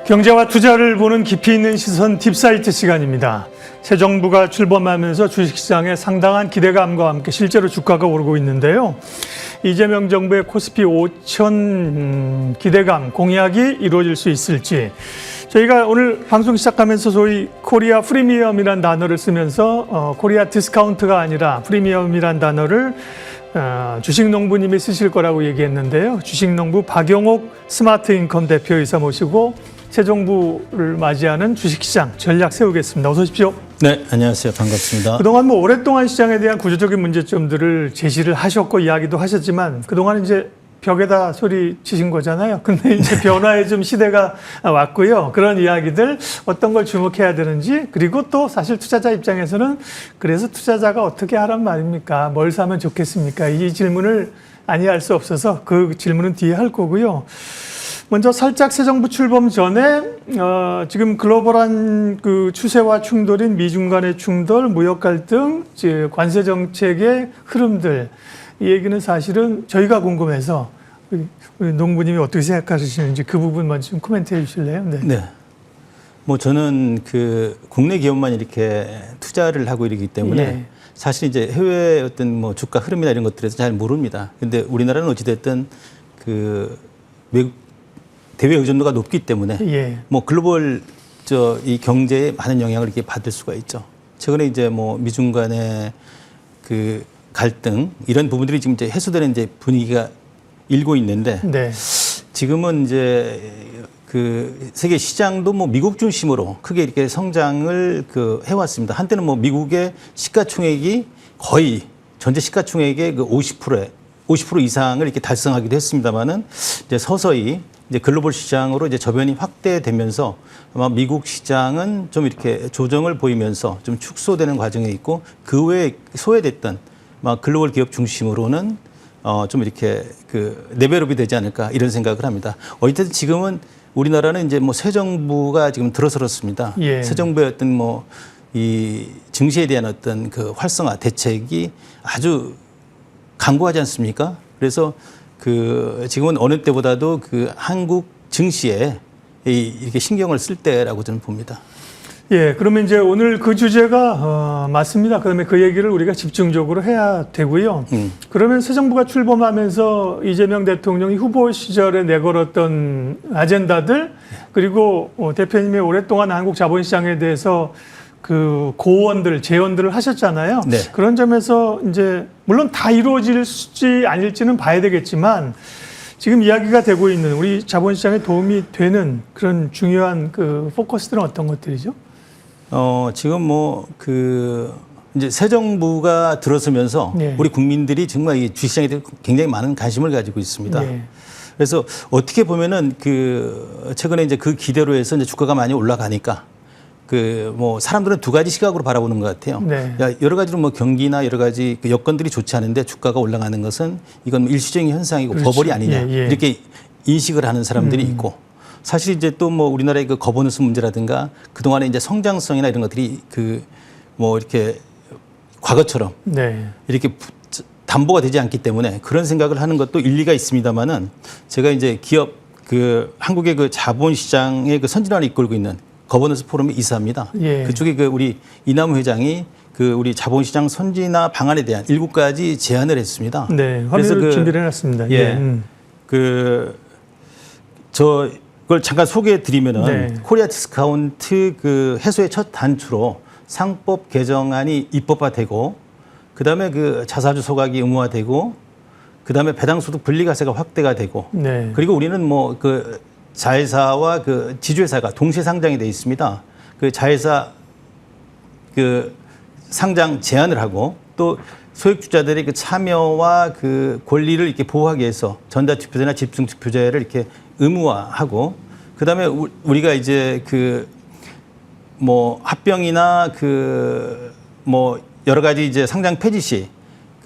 경제와 투자를 보는 깊이 있는 시선 딥사이트 시간입니다. 새 정부가 출범하면서 주식시장에 상당한 기대감과 함께 실제로 주가가 오르고 있는데요. 이재명 정부의 코스피 5천 기대감 공약이 이루어질 수 있을지, 저희가 오늘 방송 시작하면서 소위 코리아 프리미엄이라는 단어를 쓰면서 코리아 디스카운트가 아니라 프리미엄이라는 단어를 주식농부님이 쓰실 거라고 얘기했는데요. 주식농부 박용옥 스마트인컴 대표이사 모시고 새 정부를 맞이하는 주식시장 전략 세우겠습니다. 어서 오십시오. 네, 안녕하세요. 반갑습니다. 그동안 오랫동안 시장에 대한 구조적인 문제점들을 제시를 하셨고 이야기도 하셨지만 그동안 이제 벽에다 소리 치신 거잖아요. 근데 이제 변화의 좀 시대가 왔고요. 그런 이야기들 어떤 걸 주목해야 되는지, 그리고 또 사실 투자자 입장에서는 그래서 투자자가 어떻게 하란 말입니까? 뭘 사면 좋겠습니까? 이 질문을 아니할 수 없어서 그 질문은 뒤에 할 거고요. 먼저 살짝 새 정부 출범 전에 지금 글로벌한 그 추세와 충돌인 미중 간의 충돌, 무역 갈등, 관세 정책의 흐름들, 이 얘기는 사실은 저희가 궁금해서 우리 농부님이 어떻게 생각하시는지 그 부분 먼저 좀 코멘트해 주실래요? 네. 네. 뭐 저는 그 국내 기업만 이렇게 투자를 하고 이러기 때문에 예. 사실 이제 해외 어떤 뭐 주가 흐름이나 이런 것들에서 잘 모릅니다. 근데 우리나라는 어찌됐든 그 외국 대외 의존도가 높기 때문에 예. 뭐 글로벌 이 경제에 많은 영향을 이렇게 받을 수가 있죠. 최근에 이제 뭐 미중 간의 그 갈등 이런 부분들이 지금 이제 해소되는 이제 분위기가 일고 있는데 네. 지금은 이제 그 세계 시장도 뭐 미국 중심으로 크게 이렇게 성장을 그 해왔습니다. 한때는 뭐 미국의 시가총액이 거의 전체 시가총액의 그 50% 이상을 이렇게 달성하기도 했습니다만은 이제 서서히 이제 글로벌 시장으로 이제 저변이 확대되면서 아마 미국 시장은 좀 이렇게 조정을 보이면서 좀 축소되는 과정에 있고 그 외에 소외됐던 막 글로벌 기업 중심으로는 좀 이렇게 그 레벨업이 되지 않을까 이런 생각을 합니다. 어쨌든 지금은 우리나라는 이제 뭐 새 정부가 지금 들어서렸습니다. 예. 새 정부의 어떤 뭐 이 증시에 대한 어떤 그 활성화 대책이 아주 강구하지 않습니까? 그래서 그 지금은 어느 때보다도 그 한국 증시에 이렇게 신경을 쓸 때라고 저는 봅니다. 예, 그러면 이제 오늘 그 주제가 맞습니다. 그다음에 그 얘기를 우리가 집중적으로 해야 되고요. 그러면 새 정부가 출범하면서 이재명 대통령이 후보 시절에 내걸었던 아젠다들, 그리고 대표님이 오랫동안 한국 자본시장에 대해서 그 고언들, 제언들을 하셨잖아요. 네. 그런 점에서 이제 물론 다 이루어질지 아닐지는 봐야 되겠지만 지금 이야기가 되고 있는 우리 자본시장에 도움이 되는 그런 중요한 그 포커스들은 어떤 것들이죠? 지금 뭐 그 이제 새 정부가 들어서면서 네. 우리 국민들이 정말 이 주식시장에 대해 굉장히 많은 관심을 가지고 있습니다. 네. 그래서 어떻게 보면은 그 최근에 이제 그 기대로 해서 이제 주가가 많이 올라가니까 그 뭐 사람들은 두 가지 시각으로 바라보는 것 같아요. 네. 여러 가지로 뭐 경기나 여러 가지 그 여건들이 좋지 않은데 주가가 올라가는 것은 이건 뭐 일시적인 현상이고 그렇지. 버블이 아니냐 예, 예. 이렇게 인식을 하는 사람들이 있고 사실 이제 또 뭐 우리나라의 그 거버넌스 문제라든가 그동안에 이제 성장성이나 이런 것들이 그 뭐 이렇게 과거처럼 네. 이렇게 담보가 되지 않기 때문에 그런 생각을 하는 것도 일리가 있습니다만은 제가 이제 기업 그 한국의 그 자본시장의 그 선진화를 이끌고 있는 거버넌스 포럼의 이사입니다. 예. 그쪽에 그 우리 이남우 회장이 그 우리 자본시장 선진화 방안에 대한 7가지 제안을 했습니다. 네. 그래서 화면을 준비를 해놨습니다. 예. 그걸 잠깐 소개해 드리면은 네. 코리아 디스카운트 그 해소의 첫 단추로 상법 개정안이 입법화되고 그다음에 그 자사주 소각이 의무화되고 그다음에 배당소득 분리과세가 확대가 되고 네. 그리고 우리는 뭐 그 자회사와 그 지주회사가 동시에 상장이 돼 있습니다. 그 자회사 그 상장 제한을 하고 또 소액주자들의 그 참여와 그 권리를 이렇게 보호하기 위해서 전자투표제나 집중투표제를 이렇게 의무화하고 그다음에 우리가 이제 그 뭐 합병이나 그 뭐 여러 가지 이제 상장 폐지 시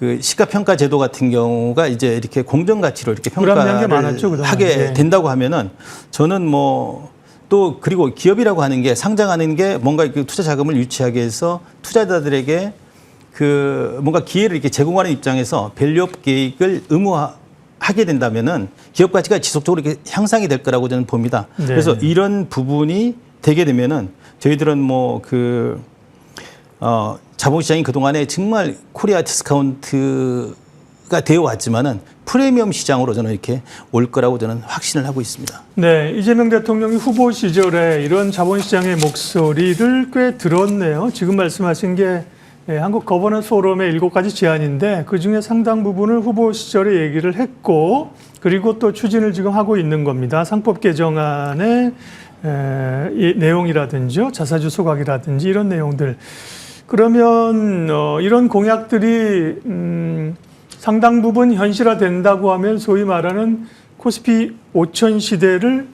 그 시가평가 제도 같은 경우가 이제 이렇게 공정가치로 이렇게 평가를 많았죠, 하게 네. 된다고 하면은 저는 뭐 또 그리고 기업이라고 하는 게 상장하는 게 뭔가 그 투자 자금을 유치하기 위해서 투자자들에게 그 뭔가 기회를 이렇게 제공하는 입장에서 밸류업 계획을 하게 된다면은 기업 가치가 지속적으로 이렇게 향상이 될 거라고 저는 봅니다. 네. 그래서 이런 부분이 되게 되면은 저희들은 뭐 자본시장이 그동안에 정말 코리아 디스카운트가 되어 왔지만은 프리미엄 시장으로 저는 이렇게 올 거라고 저는 확신을 하고 있습니다. 네, 이재명 대통령이 후보 시절에 이런 자본시장의 목소리를 꽤 들었네요. 지금 말씀하신 게 한국 거버넌스 포럼의 7가지 제안인데 그중에 상당 부분을 후보 시절에 얘기를 했고 그리고 또 추진을 지금 하고 있는 겁니다. 상법 개정안의 이 내용이라든지 자사주 소각이라든지 이런 내용들. 그러면 이런 공약들이 상당 부분 현실화된다고 하면 소위 말하는 코스피 5천 시대를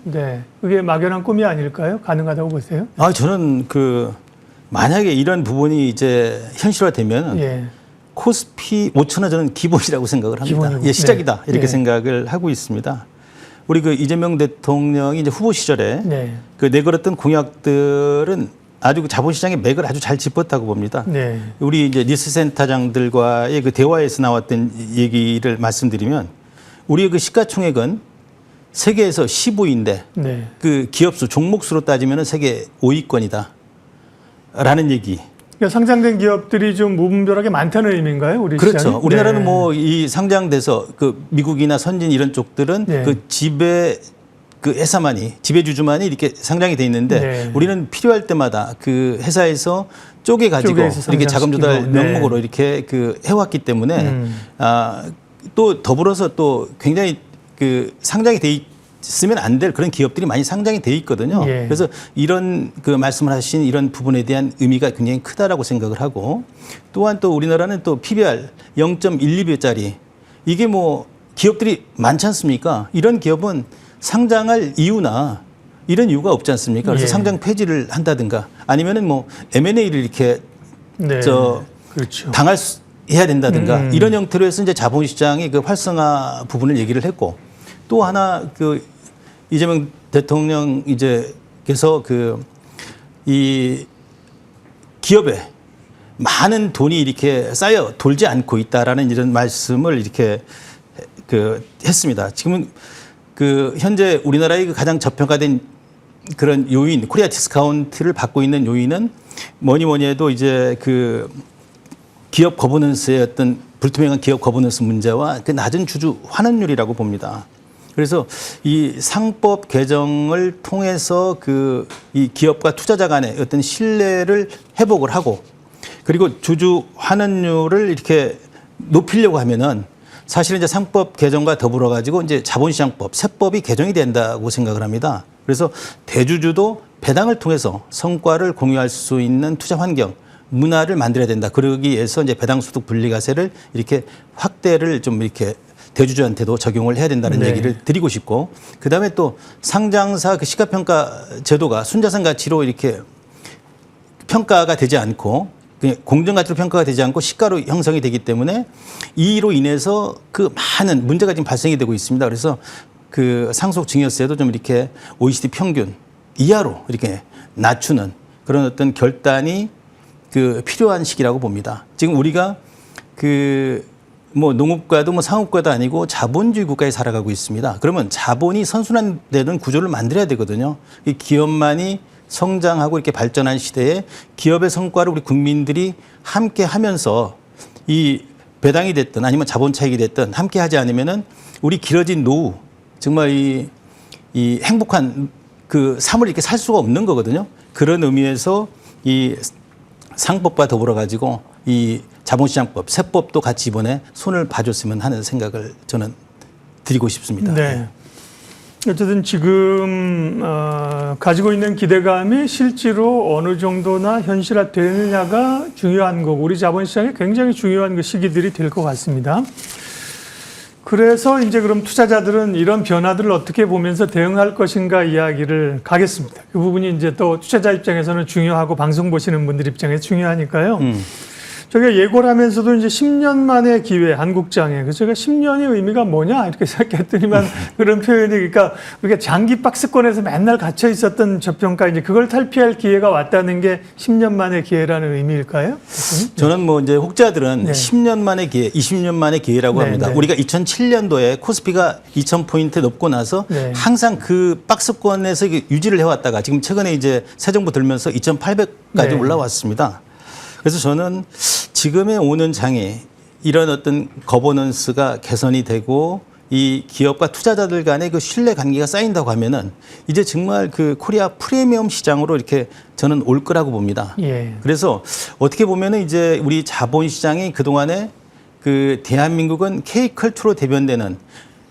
그게 막연한 꿈이 아닐까요? 가능하다고 보세요? 저는 만약에 이런 부분이 이제 현실화되면 코스피 5천은 저는 기본이라고 생각을 합니다. 시작이다 이렇게 생각을 하고 있습니다. 우리 이재명 대통령이 이제 후보 시절에 내걸었던 공약들은 아주 자본시장의 맥을 아주 잘 짚었다고 봅니다. 우리 이제 리스센터장들과의 대화에서 나왔던 얘기를 말씀드리면 우리의 시가총액은 세계에서 15위인데 기업수 종목수로 따지면 세계 5위권이다. 라는 얘기. 그러니까 상장된 기업들이 좀 무분별하게 많다는 의미인가요? 우리 그렇죠. 시장이? 우리나라는 이 상장돼서 미국이나 선진 이런 쪽들은 지배 회사만이 지배주주만이 이렇게 상장이 돼 있는데 우리는 필요할 때마다 회사에서 쪼개가지고 이렇게 자금 조달 명목으로 이렇게 해왔기 때문에 또 더불어서 또 굉장히 상장이 돼 있으면 안 될 그런 기업들이 많이 상장이 돼 있거든요. 그래서 이런 말씀을 하신 이런 부분에 대한 의미가 굉장히 크다라고 생각을 하고 또한 또 우리나라는 또 PBR 0.12배짜리 이게 기업들이 많지 않습니까? 이런 기업은 상장할 이유나 이런 이유가 없지 않습니까? 그래서 상장 폐지를 한다든가 아니면은 M&A를 이렇게 그렇죠. 해야 된다든가 이런 형태로 해서 이제 자본시장의 활성화 부분을 얘기를 했고 또 하나 이재명 대통령 께서 이 기업에 많은 돈이 이렇게 쌓여 돌지 않고 있다라는 이런 말씀을 이렇게 했습니다. 지금은 현재 우리나라의 가장 저평가된 그런 요인, 코리아 디스카운트를 받고 있는 요인은 뭐니 해도 이제 기업 거버넌스의 어떤 불투명한 기업 거버넌스 문제와 낮은 주주 환원율이라고 봅니다. 그래서 이 상법 개정을 통해서 이 기업과 투자자 간의 어떤 신뢰를 회복을 하고 그리고 주주 환원율을 이렇게 높이려고 하면은 사실은 이제 상법 개정과 더불어 가지고 이제 자본시장법, 세법이 개정이 된다고 생각을 합니다. 그래서 대주주도 배당을 통해서 성과를 공유할 수 있는 투자 환경, 문화를 만들어야 된다. 그러기 위해서 이제 배당소득 분리과세를 이렇게 확대를 좀 이렇게 대주주한테도 적용을 해야 된다는 얘기를 드리고 싶고, 그 다음에 또 상장사 시가평가 제도가 순자산 가치로 이렇게 평가가 되지 않고 공정가치로 평가가 되지 않고 시가로 형성이 되기 때문에 이로 인해서 많은 문제가 지금 발생이 되고 있습니다. 그래서 상속 증여세도 좀 이렇게 OECD 평균 이하로 이렇게 낮추는 그런 어떤 결단이 필요한 시기라고 봅니다. 지금 우리가 농업과도 상업과도 아니고 자본주의 국가에 살아가고 있습니다. 그러면 자본이 선순환되는 구조를 만들어야 되거든요. 이 기업만이 성장하고 이렇게 발전한 시대에 기업의 성과를 우리 국민들이 함께 하면서 이 배당이 됐든 아니면 자본 차익이 됐든 함께 하지 않으면은 우리 길어진 노후 정말 이 행복한 삶을 이렇게 살 수가 없는 거거든요. 그런 의미에서 이 상법과 더불어 가지고 이 자본시장법, 세법도 같이 이번에 손을 봐줬으면 하는 생각을 저는 드리고 싶습니다. 네. 어쨌든 지금 가지고 있는 기대감이 실제로 어느 정도나 현실화되느냐가 중요한 거고 우리 자본시장에 굉장히 중요한 시기들이 될 것 같습니다. 그래서 이제 그럼 투자자들은 이런 변화들을 어떻게 보면서 대응할 것인가 이야기를 가겠습니다. 그 부분이 이제 또 투자자 입장에서는 중요하고 방송 보시는 분들 입장에서 중요하니까요. 저희가 예고를 하면서도 이제 10년 만의 기회, 한국장에. 그래서 제가 10년의 의미가 뭐냐? 이렇게 생각했더니만 그런 표현이, 그러니까 우리가 장기 박스권에서 맨날 갇혀 있었던 저평가, 이제 그걸 탈피할 기회가 왔다는 게 10년 만의 기회라는 의미일까요? 저는 뭐 이제 혹자들은 네. 10년 만의 기회, 20년 만의 기회라고 네, 합니다. 네. 우리가 2007년도에 코스피가 2000포인트 높고 나서 네. 항상 그 박스권에서 유지를 해왔다가 지금 최근에 이제 새 정부 들면서 2800까지 네. 올라왔습니다. 그래서 저는 지금의 오는 장에 이런 어떤 거버넌스가 개선이 되고 이 기업과 투자자들 간의 그 신뢰 관계가 쌓인다고 하면은 이제 정말 그 코리아 프리미엄 시장으로 이렇게 저는 올 거라고 봅니다. 예. 그래서 어떻게 보면은 이제 우리 자본 시장이 그동안에 그 대한민국은 K컬투로 대변되는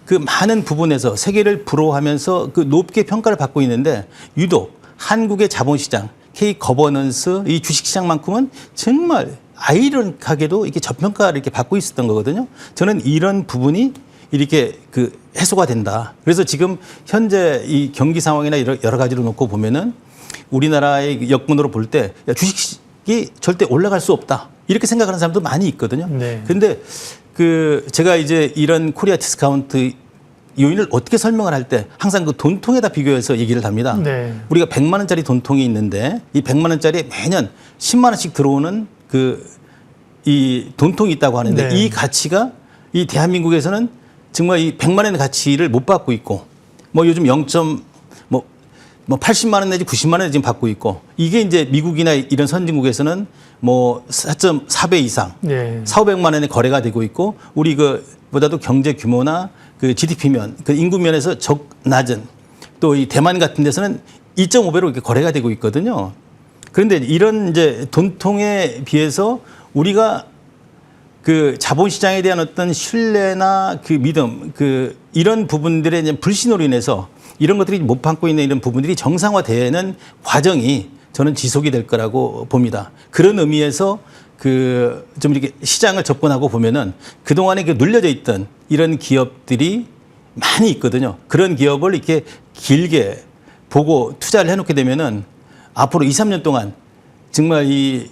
그 많은 부분에서 세계를 부러워하면서 그 높게 평가를 받고 있는데 유독 한국의 자본 시장, K 거버넌스, 이 주식 시장만큼은 정말 아이러니하게도 이렇게 저평가를 이렇게 받고 있었던 거거든요. 저는 이런 부분이 이렇게 그 해소가 된다. 그래서 지금 현재 이 경기 상황이나 여러 가지로 놓고 보면은 우리나라의 여건으로 볼 때 주식이 절대 올라갈 수 없다. 이렇게 생각하는 사람도 많이 있거든요. 네. 근데 그 제가 이제 이런 코리아 디스카운트 요인을 어떻게 설명을 할 때 항상 그 돈통에다 비교해서 얘기를 합니다. 네. 우리가 100만 원짜리 돈통이 있는데 이 100만 원짜리에 매년 10만 원씩 들어오는 그 이 돈통이 있다고 하는데 네. 이 가치가 이 대한민국에서는 정말 이 100만 원의 가치를 못 받고 있고 뭐 요즘 0뭐 80만 원 내지 90만 원 지금 받고 있고 이게 이제 미국이나 이런 선진국에서는 뭐 4.4배 이상 네. 4,500만 원의 거래가 되고 있고 우리 그보다도 경제 규모나 그 GDP면 그 인구면에서 낮은 또 이 대만 같은 데서는 2.5배로 이렇게 거래가 되고 있거든요. 그런데 이런 이제 돈통에 비해서 우리가 그 자본시장에 대한 어떤 신뢰나 그 믿음, 그 이런 부분들의 이제 불신으로 인해서 이런 것들이 못 받고 있는 이런 부분들이 정상화되는 과정이 저는 지속이 될 거라고 봅니다. 그런 의미에서 그 좀 이렇게 시장을 접근하고 보면은 그동안에 그 눌려져 있던 이런 기업들이 많이 있거든요. 그런 기업을 이렇게 길게 보고 투자를 해놓게 되면은 앞으로 2, 3년 동안 정말 이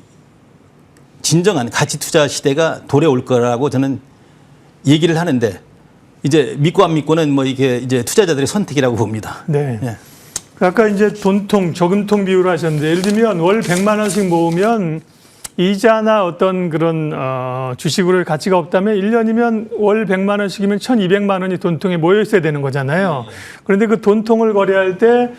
진정한 가치 투자 시대가 도래올 거라고 저는 얘기를 하는데 이제 믿고 안 믿고는 뭐 이게 이제 투자자들의 선택이라고 봅니다. 네. 예. 아까 이제 돈통, 저금통 비율을 하셨는데 예를 들면 월 100만 원씩 모으면 이자나 어떤 그런 주식으로의 가치가 없다면 1년이면 월 100만 원씩이면 1,200만 원이 돈통에 모여 있어야 되는 거잖아요. 그런데 그 돈통을 거래할 때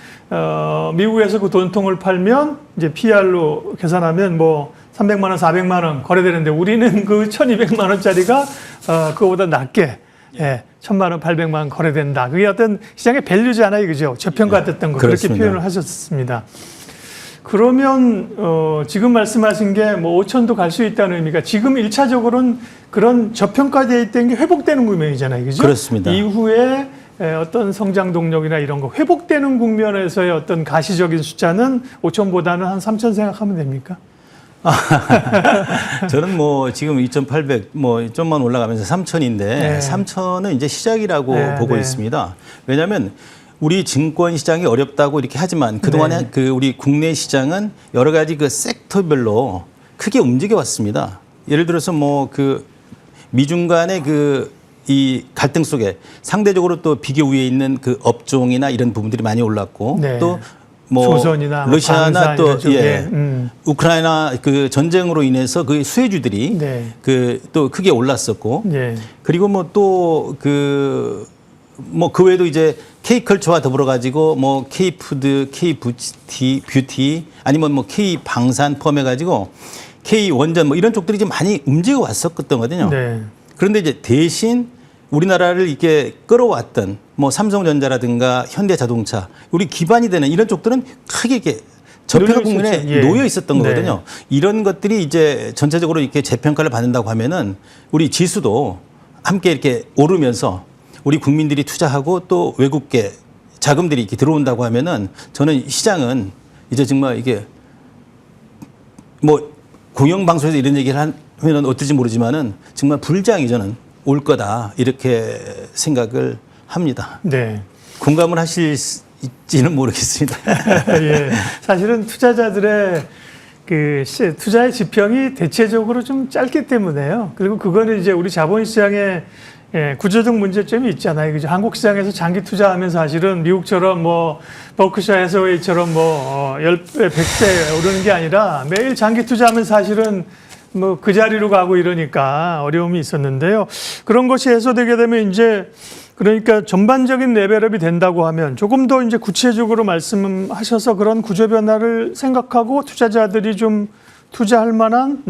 미국에서 그 돈통을 팔면 이제 PR로 계산하면 뭐 300만 원, 400만 원 거래되는데 우리는 그 1,200만 원짜리가 그거보다 낮게 1,000만 원, 800만 원 거래된다. 그게 어떤 시장의 밸류잖아요, 그죠? 저평가됐던 거 그렇게 그렇습니다. 표현을 하셨습니다. 그러면 지금 말씀하신 게 뭐 5천도 갈 수 있다는 의미가 지금 1차적으로는 그런 저평가되어 있던 게 회복되는 국면이잖아요, 그죠? 그렇습니다. 이후에 어떤 성장 동력이나 이런 거 회복되는 국면에서의 어떤 가시적인 숫자는 5천보다는 한 3천 생각하면 됩니까? 저는 뭐 지금 2,800 뭐 좀만 올라가면서 3,000인데 네. 3,000은 이제 시작이라고 네, 보고 네. 있습니다. 왜냐하면 우리 증권 시장이 어렵다고 이렇게 하지만 그동안에 네. 그 우리 국내 시장은 여러 가지 그 섹터별로 크게 움직여 왔습니다. 예를 들어서 뭐 그 미중 간의 그 이 갈등 속에 상대적으로 또 비교 위에 있는 그 업종이나 이런 부분들이 많이 올랐고 네. 또 뭐 조선이나 러시아나 또 이런 쪽에, 예. 우크라이나 그 전쟁으로 인해서 그 수혜주들이 네. 그 또 크게 올랐었고 네. 그리고 뭐 또 그 뭐 그 외에도 이제 K컬처와 더불어 가지고 뭐 K푸드, K뷰티 아니면 뭐 K방산 포함해 가지고 K원전 뭐 이런 쪽들이 좀 많이 움직여 왔었거든요. 네. 그런데 이제 대신 우리나라를 이렇게 끌어왔던 뭐 삼성전자라든가 현대자동차 우리 기반이 되는 이런 쪽들은 크게 이렇게 저평가 놓여 국면에 있었죠. 예. 놓여 있었던 네. 거거든요. 이런 것들이 이제 전체적으로 이렇게 재평가를 받는다고 하면은 우리 지수도 함께 이렇게 오르면서 우리 국민들이 투자하고 또 외국계 자금들이 이렇게 들어온다고 하면은 저는 시장은 이제 정말 이게 뭐 공영방송에서 이런 얘기를 하면은 어떨지 모르지만은 정말 불장이 저는 올 거다 이렇게 생각을 합니다. 네. 공감을 하실지는 모르겠습니다. 예. 사실은 투자자들의 투자의 지평이 대체적으로 좀 짧기 때문에요. 그리고 그거는 이제 우리 자본시장의 구조적 문제점이 있잖아요. 그죠? 한국 시장에서 장기 투자하면서 사실은 미국처럼 뭐 버크셔 해서웨이처럼 뭐 10배, 100배 오르는 게 아니라 매일 장기 투자하면서 사실은 뭐 그 자리로 가고 이러니까 어려움이 있었는데요. 그런 것이 해소되게 되면 이제 그러니까 전반적인 레벨업이 된다고 하면 조금 더 이제 구체적으로 말씀하셔서 그런 구조 변화를 생각하고 투자자들이 좀 투자할 만한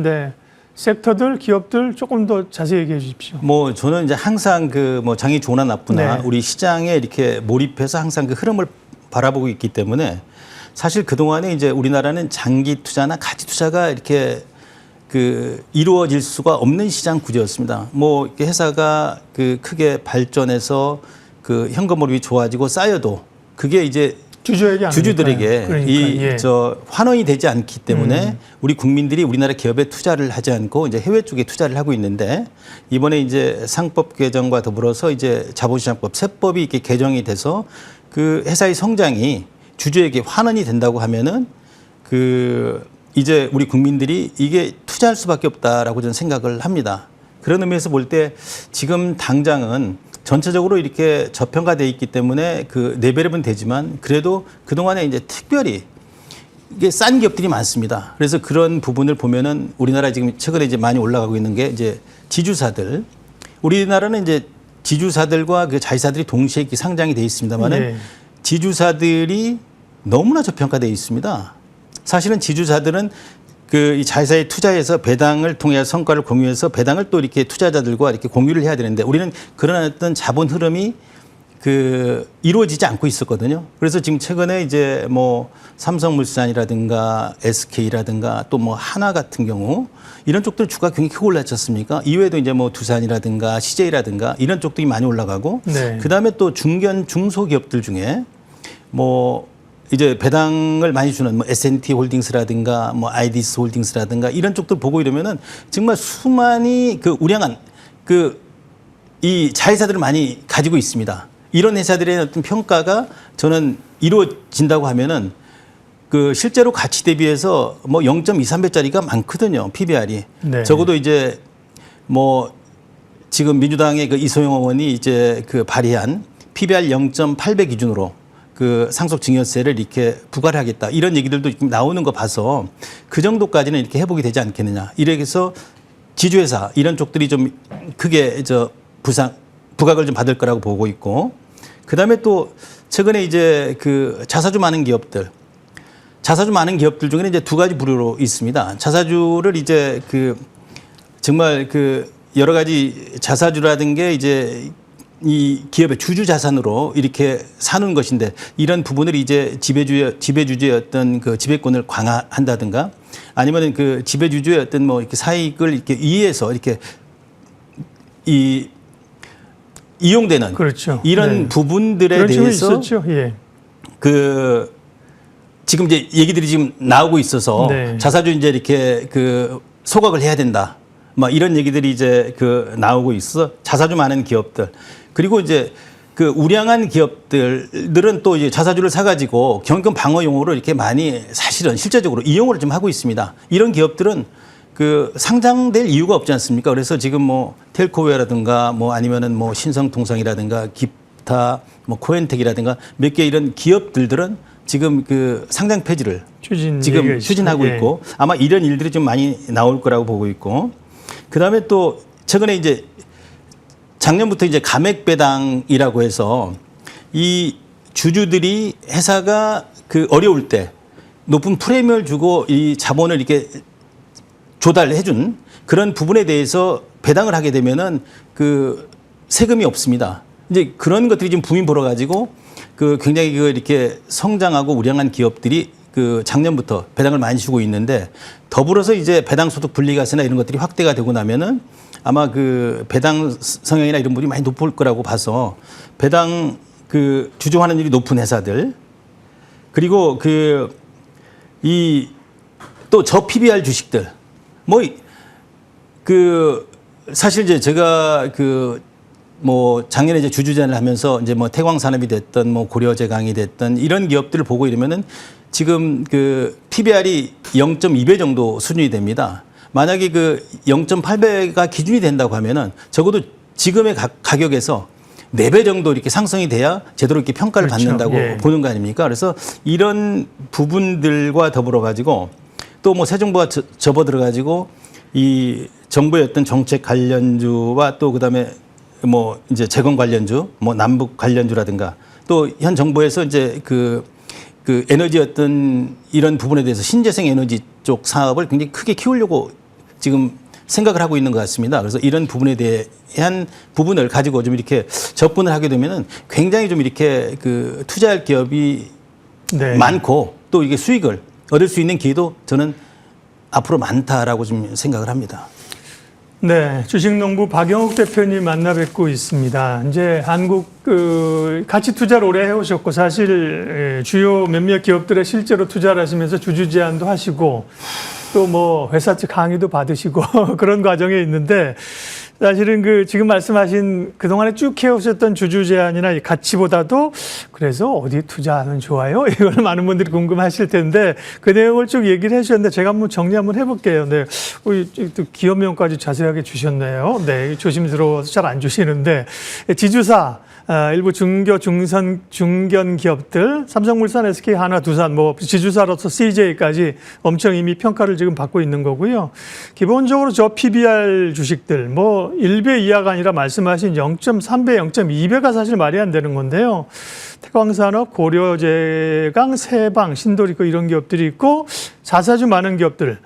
섹터들, 기업들 조금 더 자세히 얘기해 주십시오. 뭐 저는 이제 항상 그 뭐 장이 좋으나 나쁘나 네. 우리 시장에 이렇게 몰입해서 항상 그 흐름을 바라보고 있기 때문에 사실 그동안에 이제 우리나라는 장기 투자나 가치 투자가 이렇게 그 이루어질 수가 없는 시장 구조였습니다. 뭐 이렇게 회사가 그 크게 발전해서 그 현금 몰입이 좋아지고 쌓여도 그게 이제 주주들에게 이 환원이 되지 않기 때문에 우리 국민들이 우리나라 기업에 투자를 하지 않고 이제 해외 쪽에 투자를 하고 있는데 이번에 이제 상법 개정과 더불어서 이제 자본시장법 세법이 이렇게 개정이 돼서 그 회사의 성장이 주주에게 환원이 된다고 하면은 그 이제 우리 국민들이 이게 투자할 수밖에 없다라고 저는 생각을 합니다. 그런 의미에서 볼 때 지금 당장은 전체적으로 이렇게 저평가돼 있기 때문에 그 레벨업은 되지만 그래도 그동안에 이제 특별히 이게 싼 기업들이 많습니다. 그래서 그런 부분을 보면은 우리나라 지금 최근에 이제 많이 올라가고 있는 게 이제 지주사들. 우리나라는 이제 지주사들과 그 자회사들이 동시에 이렇게 상장이 돼 있습니다만은 네. 지주사들이 너무나 저평가돼 있습니다. 사실은 지주사들은 그 이 자회사에 투자해서 배당을 통해 성과를 공유해서 배당을 또 이렇게 투자자들과 이렇게 공유를 해야 되는데 우리는 그런 어떤 자본 흐름이 그 이루어지지 않고 있었거든요. 그래서 지금 최근에 이제 뭐 삼성물산이라든가 SK라든가 또 뭐 하나 같은 경우 이런 쪽들 주가 굉장히 크게 올랐지 않습니까? 이외에도 이제 뭐 두산이라든가 CJ라든가 이런 쪽들이 많이 올라가고 네. 그다음에 또 중소기업들 중에 뭐 이제 배당을 많이 주는 뭐 S&T 홀딩스라든가 뭐 아이디스 홀딩스라든가 이런 쪽들 보고 이러면은 정말 수많이 그 우량한 그 이 자회사들을 많이 가지고 있습니다. 이런 회사들의 어떤 평가가 저는 이루어진다고 하면은 그 실제로 가치 대비해서 뭐 0.23배짜리가 많거든요. PBR이. 네. 적어도 이제 뭐 지금 민주당의 그 이소영 의원이 이제 그 발의한 PBR 0.8배 기준으로 그 상속 증여세를 이렇게 부과를 하겠다. 이런 얘기들도 지금 나오는 거 봐서 그 정도까지는 이렇게 해보게 되지 않겠느냐. 이래서 지주회사 이런 쪽들이 좀 크게 부각을 좀 받을 거라고 보고 있고 그다음에 또 최근에 이제 그 자사주 많은 기업들 중에는 이제 두 가지 부류로 있습니다. 자사주를 이제 그 정말 그 여러 가지 자사주라든 게 이제 이 기업의 주주 자산으로 이렇게 사는 것인데 이런 부분을 이제 지배주주의 어떤 그 지배권을 강화한다든가 아니면은 그 지배주주의 어떤 뭐 이렇게 사익을 이렇게 위해서 이렇게 이용되는 그렇죠. 이런 네. 부분들에 대해서 예. 그 지금 이제 얘기들이 지금 나오고 있어서 네. 자사주 이제 이렇게 그 소각을 해야 된다. 막 이런 얘기들이 이제 그 나오고 있어 자사주 많은 기업들 그리고 이제 그 우량한 기업들은 또 이제 자사주를 사가지고 경영 방어용으로 이렇게 많이 사실은 실제적으로 이용을 좀 하고 있습니다. 이런 기업들은 그 상장될 이유가 없지 않습니까? 그래서 지금 뭐 텔코웨어라든가 뭐 아니면은 뭐 신성통상이라든가 기타 뭐 코엔텍이라든가 몇 개 이런 기업들은 지금 그 상장 폐지를 지금 추진하고 예. 있고 아마 이런 일들이 좀 많이 나올 거라고 보고 있고 그다음에 또 최근에 이제 작년부터 이제 감액 배당이라고 해서 이 주주들이 회사가 그 어려울 때 높은 프리미엄을 주고 이 자본을 이렇게 조달해 준 그런 부분에 대해서 배당을 하게 되면은 그 세금이 없습니다. 이제 그런 것들이 지금 붐이 불어가지고 그 굉장히 그 이렇게 성장하고 우량한 기업들이 그 작년부터 배당을 많이 주고 있는데 더불어서 이제 배당 소득 분리과세나 이런 것들이 확대가 되고 나면은 아마 그 배당 성향이나 이런 부분이 많이 높을 거라고 봐서 배당 그 주주 환원율이 높은 회사들 그리고 그 이 또 저PBR 주식들 뭐 그 사실 이제 제가 그 뭐 작년에 이제 주주전을 하면서 이제 뭐 태광산업이 됐던 뭐 고려제강이 됐던 이런 기업들을 보고 이러면은 지금 그 PBR이 0.2배 정도 수준이 됩니다. 만약에 그 0.8배가 기준이 된다고 하면은 적어도 지금의 가격에서 4배 정도 이렇게 상승이 돼야 제대로 이렇게 평가를 그렇죠. 받는다고 예. 보는 거 아닙니까? 그래서 이런 부분들과 더불어 가지고 또 뭐 새 정부가 접어들어 가지고 이 정부의 어떤 정책 관련주와 또 그다음에 뭐 이제 재건 관련주, 뭐 남북 관련주라든가 또 현 정부에서 이제 그 에너지 어떤 이런 부분에 대해서 신재생 에너지 쪽 사업을 굉장히 크게 키우려고 지금 생각을 하고 있는 것 같습니다. 그래서 이런 부분에 대한 부분을 가지고 좀 이렇게 접근을 하게 되면은 굉장히 좀 이렇게 그 투자할 기업이 네. 많고 또 이게 수익을 얻을 수 있는 기회도 저는 앞으로 많다라고 좀 생각을 합니다. 네, 주식농부 박영욱 대표님 만나 뵙고 있습니다. 이제 한국 가치 투자를 오래 해오셨고 사실 주요 몇몇 기업들에 실제로 투자를 하시면서 주주 제안도 하시고 또 뭐 회사 측 강의도 받으시고 그런 과정에 있는데 사실은 지금 말씀하신 그동안에 쭉 해오셨던 주주 제안이나 이 가치보다도 그래서 어디 투자하면 좋아요? 이걸 많은 분들이 궁금하실 텐데 그 내용을 쭉 얘기를 해주셨는데 제가 한번 정리 한번 해볼게요. 네. 또 기업명까지 자세하게 주셨네요. 네. 조심스러워서 잘 안 주시는데 지주사 일부 중견 기업들, 삼성물산, SK, 하나, 두산, 뭐 지주사로서 CJ까지 엄청 이미 평가를 지금 받고 있는 거고요. 기본적으로 저 PBR 주식들, 뭐 1배 이하가 아니라 말씀하신 0.3배, 0.2배가 사실 말이 안 되는 건데요. 태광산업, 고려제강, 세방, 신도리코 이런 기업들이 있고 자사주 많은 기업들.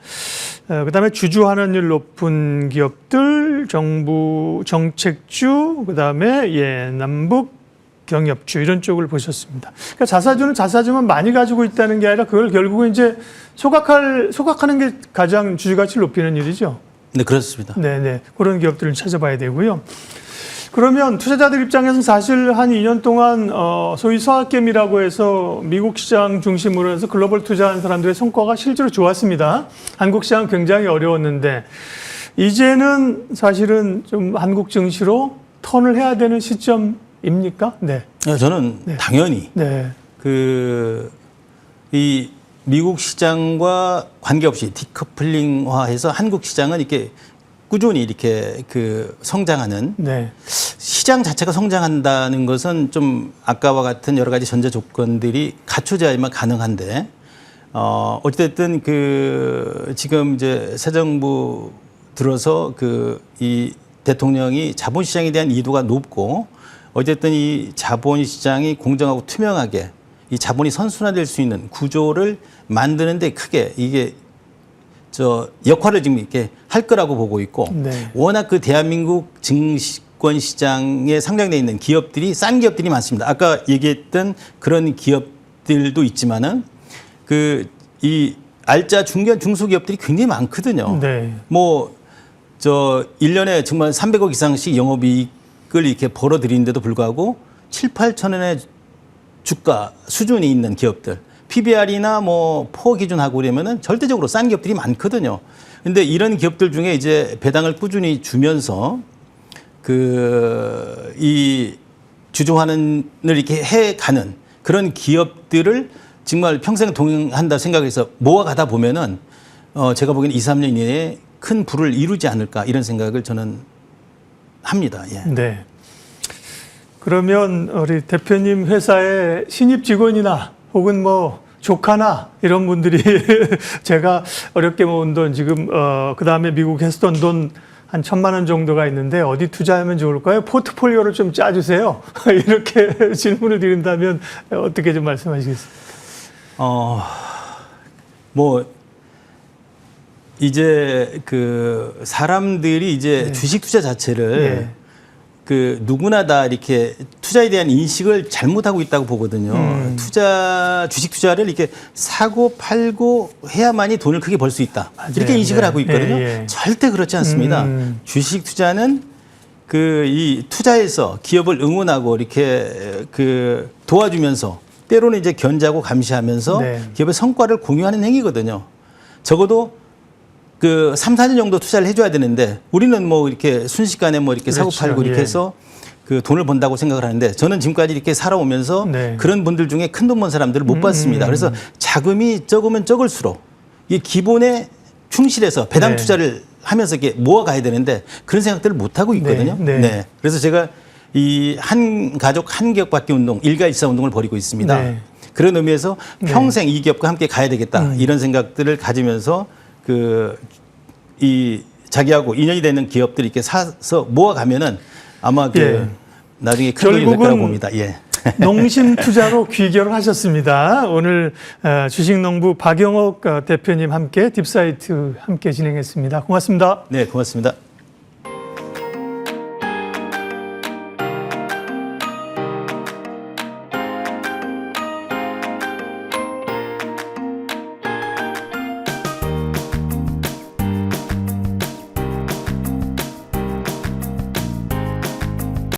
그다음에 주주 환원율 높은 기업들, 정부 정책주, 그다음에 남북 경협주 이런 쪽을 보셨습니다. 그러니까 자사주는 자사주만 많이 가지고 있다는 게 아니라 그걸 결국은 이제 소각하는 게 가장 주주 가치를 높이는 일이죠. 네, 그렇습니다. 네, 그런 기업들을 찾아봐야 되고요. 그러면 투자자들 입장에서는 사실 한 2년 동안 소위 서학겜이라고 해서 미국 시장 중심으로 해서 글로벌 투자한 사람들의 성과가 실제로 좋았습니다. 한국 시장은 굉장히 어려웠는데 이제는 사실은 좀 한국 증시로 턴을 해야 되는 시점입니까? 네. 저는 당연히 네. 이 미국 시장과 관계없이 디커플링화해서 한국 시장은 이렇게 꾸준히 이렇게 성장하는 네. 시장 자체가 성장한다는 것은 좀 아까와 같은 여러 가지 전제 조건들이 갖춰져야만 가능한데 어찌됐든 지금 이제 새 정부 들어서 이 대통령이 자본시장에 대한 이해도가 높고 어쨌든 이 자본시장이 공정하고 투명하게 이 자본이 선순환될 수 있는 구조를 만드는데 크게 이게 역할을 지금 이렇게 할 거라고 보고 있고 네. 워낙 대한민국 증권 시장에 상장돼 있는 기업들이 싼 기업들이 많습니다. 아까 얘기했던 그런 기업들도 있지만은 이 알짜 중소기업들이 굉장히 많거든요. 네. 1년에 정말 300억 이상씩 영업이익을 이렇게 벌어들이는데도 불구하고 7, 8천 원의 주가 수준이 있는 기업들. PBR이나 포 기준하고 그러면은 절대적으로 싼 기업들이 많거든요. 근데 이런 기업들 중에 이제 배당을 꾸준히 주면서 이 주주환원을 이렇게 해가는 그런 기업들을 정말 평생 동행한다 생각해서 모아가다 보면은 제가 보기에는 2, 3년 이내에 큰 부를 이루지 않을까 이런 생각을 저는 합니다. 예. 네. 그러면 우리 대표님 회사의 신입 직원이나 혹은 조카나 이런 분들이 제가 어렵게 모은 돈 지금 그 다음에 미국 했던 돈 한 1,000만 원 정도가 있는데 어디 투자하면 좋을까요? 포트폴리오를 좀 짜주세요. 이렇게 질문을 드린다면 어떻게 좀 말씀하시겠습니까? 이제 사람들이 이제 주식 투자 자체를 누구나 다 이렇게 투자에 대한 인식을 잘못하고 있다고 보거든요. 주식 투자를 이렇게 사고 팔고 해야만이 돈을 크게 벌 수 있다. 맞아요. 이렇게 인식을 하고 있거든요. 절대 그렇지 않습니다. 주식 투자는 이 투자에서 기업을 응원하고 이렇게 도와주면서 때로는 이제 견제하고 감시하면서 기업의 성과를 공유하는 행위거든요. 적어도 3, 4년 정도 투자를 해줘야 되는데 우리는 이렇게 순식간에 이렇게 그렇죠. 사고 팔고 이렇게 해서 그 돈을 번다고 생각을 하는데 저는 지금까지 이렇게 살아오면서 네. 그런 분들 중에 큰 돈 번 사람들을 못 봤습니다. 그래서 자금이 적으면 적을수록 이 기본에 충실해서 배당 네. 투자를 하면서 이게 모아가야 되는데 그런 생각들을 못 하고 있거든요. 네. 네. 그래서 제가 이 한 가족 한 기업 받기 운동, 일가일사 운동을 벌이고 있습니다. 네. 그런 의미에서 평생 이 기업과 함께 가야 되겠다 이런 생각들을 가지면서 이 자기하고 인연이 되는 기업들이 이렇게 사서 모아가면은 아마 예. 나중에 큰 돈이 될 거라고 봅니다. 예. 농심 투자로 귀결을 하셨습니다. 오늘 주식농부 박영옥 대표님 함께 딥사이트 함께 진행했습니다. 고맙습니다. 네, 고맙습니다.